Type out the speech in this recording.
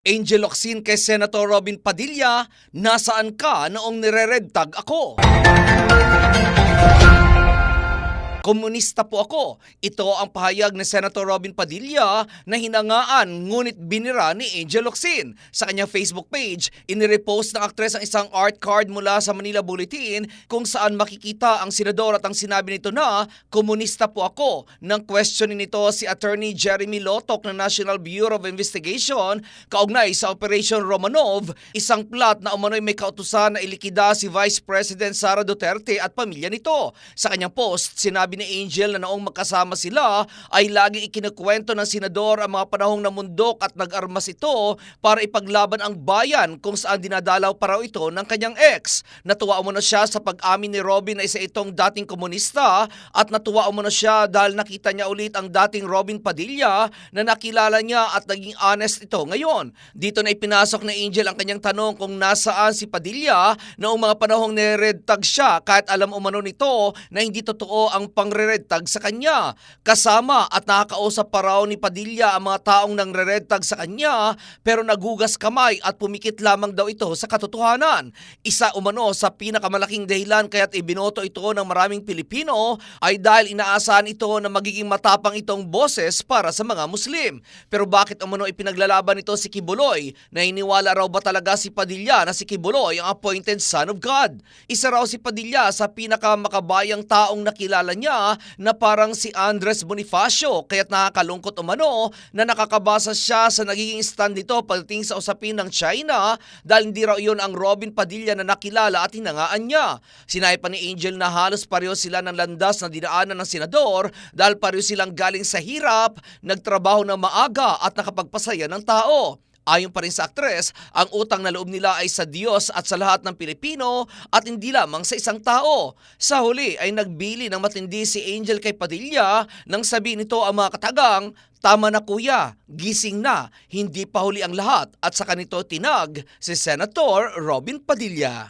Angel Locsin kay Senator Robin Padilla, nasaan ka noong nire-red tag ako? Komunista po ako. Ito ang pahayag ni Senator Robin Padilla na hinangaan ngunit binira ni Angel Locsin. Sa kanyang Facebook page, inirepost ng aktres ang isang art card mula sa Manila Bulletin kung saan makikita ang senador at ang sinabi nito na komunista po ako. Nang questionin nito si Attorney Jeremy Lotok ng National Bureau of Investigation kaugnay sa Operation Romanov, isang plot na umano'y may kautusan na ilikida si Vice President Sara Duterte at pamilya nito. Sa kanyang post, sinabi ni Angel na noong magkasama sila ay laging ikinukwento ng senador ang mga panahong namundok at nag-armas ito para ipaglaban ang bayan kung saan dinadalaw pa raw ito ng kanyang ex. Natuwa umano siya sa pag-amin ni Robin na isa itong dating komunista at natuwa umano siya dahil nakita niya ulit ang dating Robin Padilla na nakilala niya at naging honest ito ngayon. Dito na ipinasok ni Angel ang kanyang tanong kung nasaan si Padilla noong mga panahong ni-red tag siya kahit alam umano nito na hindi totoo ang pangre-red tag sa kanya. Kasama at nakakausap pa raw ni Padilla ang mga taong nang re-red tag sa kanya pero naghugas kamay at pumikit lamang daw ito sa katotohanan. Isa umano sa pinakamalaking dahilan kaya't ibinoto ito ng maraming Pilipino ay dahil inaasahan ito na magiging matapang itong boses para sa mga Muslim. Pero bakit umano ipinaglalaban ito si Kibuloy? Nainiwala raw ba talaga si Padilla na si Kibuloy ang appointed son of God? Isa raw si Padilla sa pinakamakabayang taong nakilala niya na parang si Andres Bonifacio kaya't nakakalungkot umano na nakakabasa siya sa nagiging stand nito pagdating sa usapin ng China dahil hindi raw iyon ang Robin Padilla na nakilala at hinangaan niya. Sinabi pa ni Angel na halos pareho sila ng landas na dinaanan ng senador dahil pareho silang galing sa hirap, nagtrabaho na maaga at nakapagpasaya ng tao. Ayon pa rin sa aktres, ang utang na loob nila ay sa Diyos at sa lahat ng Pilipino at hindi lamang sa isang tao. Sa huli ay nagbili ng matindi si Angel kay Padilla nang sabihin nito ang mga katagang, "Tama na kuya, gising na, hindi pa huli ang lahat," at sa kanito tinag si Senator Robin Padilla.